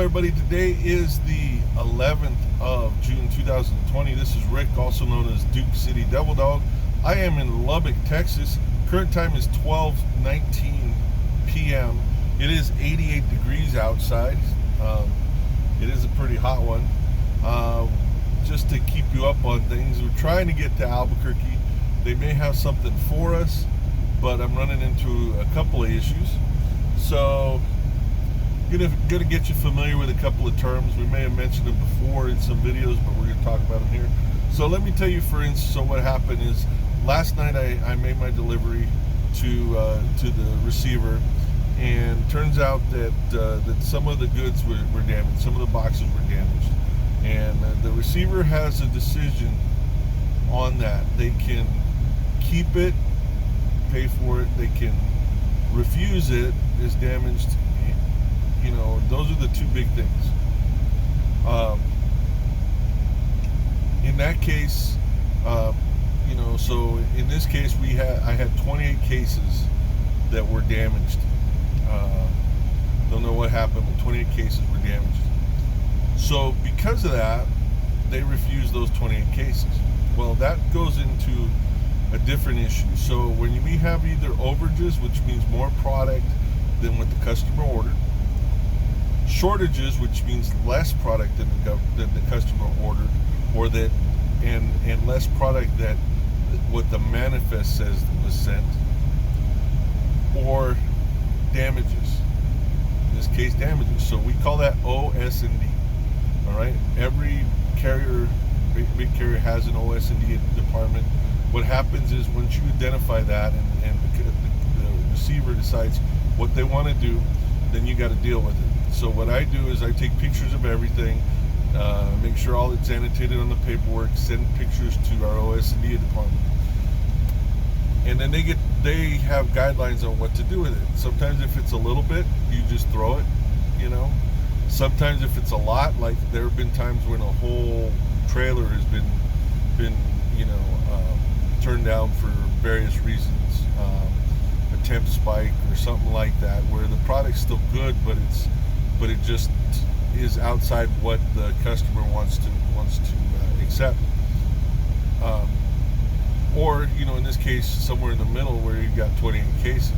everybody. Today is the 11th of June 2020. This is Rick, also known as Duke City Devil Dog. I am in Lubbock, Texas. Current time is 12:19 p.m. It is 88 degrees outside. It is a pretty hot one. Just to keep you up on things, we're trying to get to Albuquerque. They may have something for us, but I'm running into a couple of issues. So gonna get you familiar with a couple of terms. We may have mentioned them before in some videos, but we're gonna talk about them here. So let me tell you, for instance, so what happened is last night I made my delivery to the receiver, and turns out that some of the goods were damaged, some of the boxes were damaged, and the receiver has a decision on that. They can keep it, pay for it. They can refuse it as damaged. You know, those are the two big things. In that case, so in this case, I had 28 cases that were damaged. Don't know what happened, but 28 cases were damaged. So because of that, they refused those 28 cases. Well, that goes into a different issue. So when we have either overages, which means more product than what the customer ordered, shortages, which means less product than the customer ordered, or that and less product that what the manifest says was sent, or damages. In this case, damages. So we call that OS&D. All right. Every carrier, big carrier, has an OS&D department. What happens is once you identify that and the receiver decides what they want to do, then you got to deal with it. So what I do is I take pictures of everything, make sure all it's annotated on the paperwork, send pictures to our OS&D department, and then they have guidelines on what to do with it. Sometimes if it's a little bit, you just throw it, you know. Sometimes if it's a lot, like there have been times when a whole trailer has been turned down for various reasons, a temp spike or something like that, where the product's still good, but it just is outside what the customer wants to accept. Or in this case, somewhere in the middle where you've got 28 cases.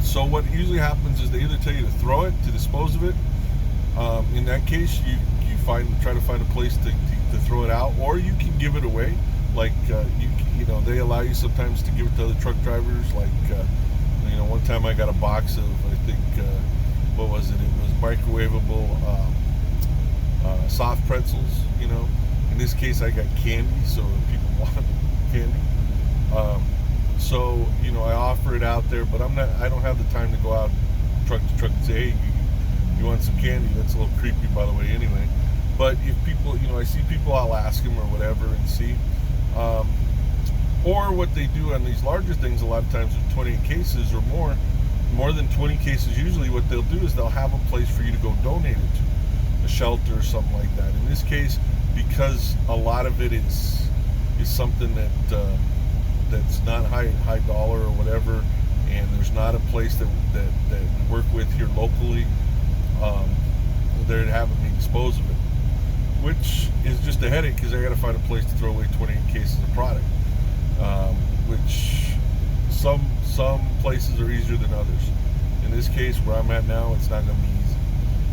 So what usually happens is they either tell you to throw it, to dispose of it. In that case, you try to find a place to throw it out, or you can give it away. Like they allow you sometimes to give it to other truck drivers. Like one time I got a box of, I think, what was it? It was microwavable soft pretzels. In this case, I got candy, so people want candy. So I offer it out there, but I don't have the time to go out truck to truck and say, hey, you want some candy? That's a little creepy, by the way, anyway. But if people, I see people, I'll ask them or whatever and see. Or what they do on these larger things, a lot of times with 28 cases or more than 20 cases, usually what they'll do is they'll have a place for you to go donate it to, a shelter or something like that. In this case, because a lot of it is something that's not high dollar or whatever, and there's not a place that we work with here locally, they're having me dispose of it, which is just a headache because I got to find a place to throw away 28 cases of product, which some places are easier than others. In this case, where I'm at now, it's not going to be easy,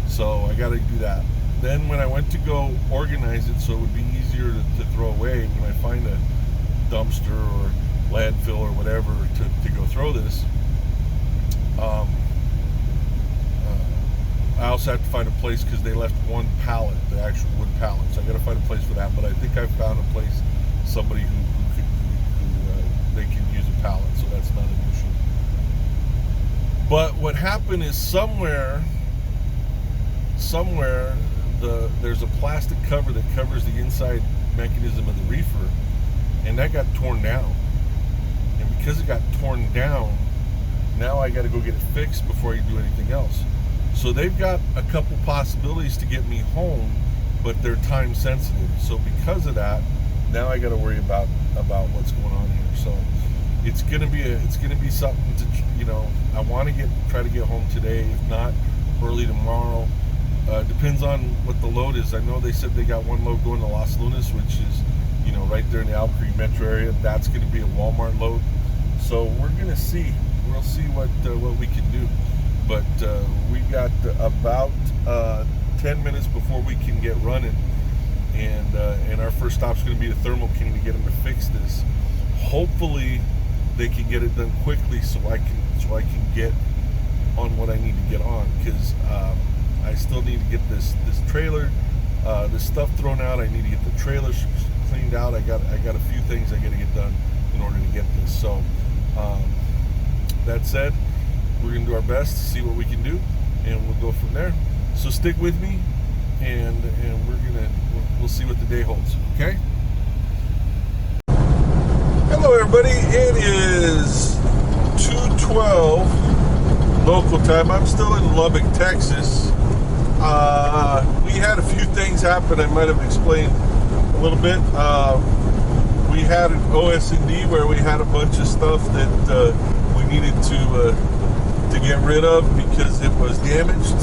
so I got to do that. Then when I went to go organize it so it would be easier to throw away, when I find a dumpster or landfill or whatever to go throw this, I also have to find a place because they left one pallet, the actual wood pallet. So I got to find a place for that. But I think I found a place, somebody who they can use a pallet, so that's not an issue. But what happened is somewhere there's a plastic cover that covers the inside mechanism of the reefer, and that got torn down. And because it got torn down, now I got to go get it fixed before I do anything else. So they've got a couple possibilities to get me home, but they're time sensitive. So because of that, now I got to worry about what's going on here. So it's gonna be something to I want to try to get home today, if not early tomorrow. Depends on what the load is. I know they said they got one load going to Las Lunas, which is, right there in the Albuquerque metro area. That's going to be a Walmart load. So we're going to see. We'll see what we can do. But we got about 10 minutes before we can get running, and our first stop's going to be the ThermoKing to get them to fix this. Hopefully, they can get it done quickly so I can get on what I need to get on, because I still need to get this trailer, this stuff thrown out. I need to get the trailer cleaned out. I got a few things I got to get done in order to get this. So that said, we're gonna do our best to see what we can do, and we'll go from there. So stick with me, and we'll see what the day holds. Okay. Hello, everybody. It is 2:12 local time. I'm still in Lubbock, Texas. We had a few things happen. I might have explained a little bit. We had an OS&D where we had a bunch of stuff that we needed to get rid of because it was damaged.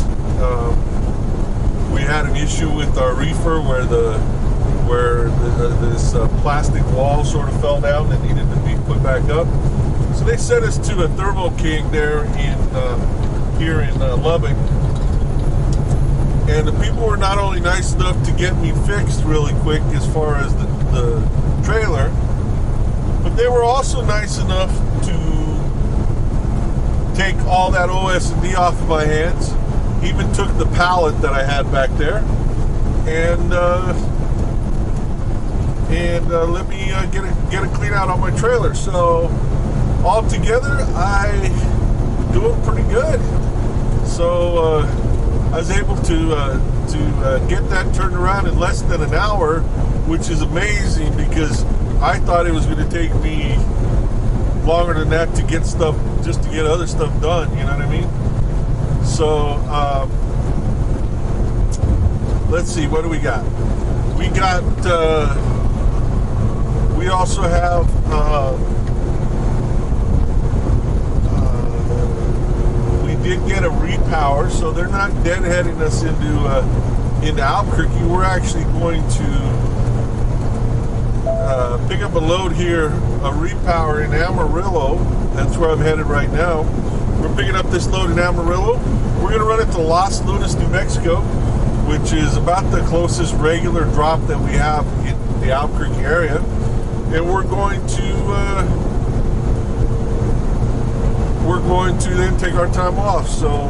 We had an issue with our reefer where this plastic wall sort of fell down and needed to be put back up. So they sent us to a ThermoKing there here in Lubbock. And the people were not only nice enough to get me fixed really quick as far as the trailer, but they were also nice enough to take all that OS&D off of my hands. Even took the pallet that I had back there and let me get it clean out on my trailer. So altogether, I'm doing pretty good. So I was able to get that turned around in less than an hour, which is amazing because I thought it was going to take me longer than that to get stuff, just to get other stuff done. You know what I mean? So let's see, what do we got? We got. We also have. Did get a repower, so they're not deadheading us into Albuquerque. We're actually going to pick up a load here, a repower in Amarillo. That's where I'm headed right now. We're picking up this load in Amarillo. We're going to run it to Las Lunas, New Mexico, which is about the closest regular drop that we have in the Albuquerque area, and we're going to then take our time off. So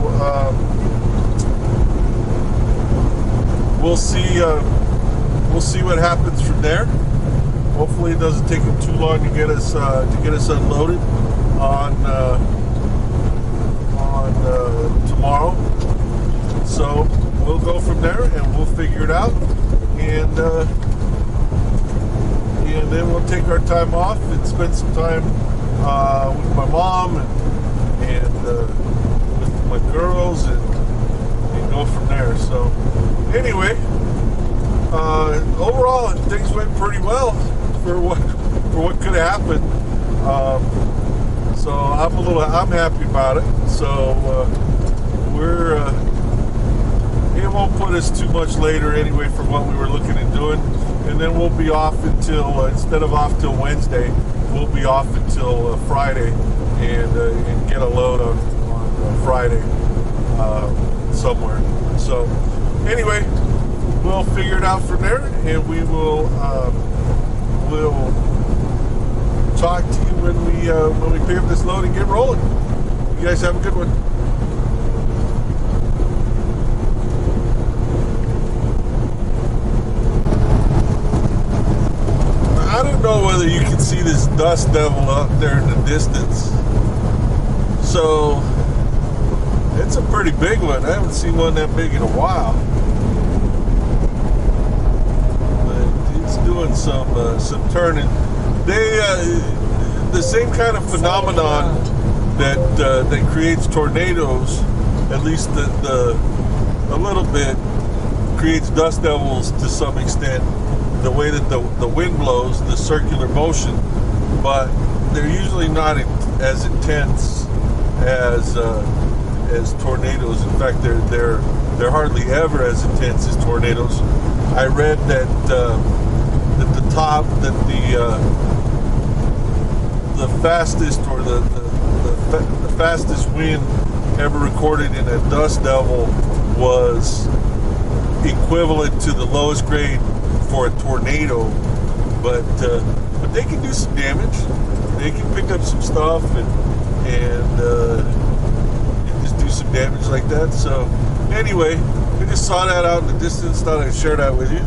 we'll see what happens from there. Hopefully it doesn't take them too long to get us unloaded on tomorrow. So we'll go from there and we'll figure it out, and then we'll take our time off and spend some time with my mom and with my girls and go from there. So anyway, overall things went pretty well for what could have happened. So I'm happy about it. So it won't put us too much later anyway from what we were looking at doing, and then we'll be off until instead of off till Wednesday, we'll be off until Friday. And get a load on Friday somewhere. So anyway, we'll figure it out from there, and we'll talk to you when we pick up this load and get rolling. You guys have a good one. I don't know whether you can see this dust devil up there in the distance. So it's a pretty big one. I haven't seen one that big in a while. But it's doing some turning. The same kind of phenomenon that creates tornadoes, at least a little bit, creates dust devils to some extent. The way that the wind blows, the circular motion, but they're usually not as intense as tornadoes. In fact, they're they're hardly ever as intense as tornadoes. I read that the fastest, or the fastest wind ever recorded in a dust devil was equivalent to the lowest grade for a tornado. But they can do some damage. They can pick up some stuff and just do some damage like that. So anyway, I just saw that out in the distance. Thought I'd share that with you.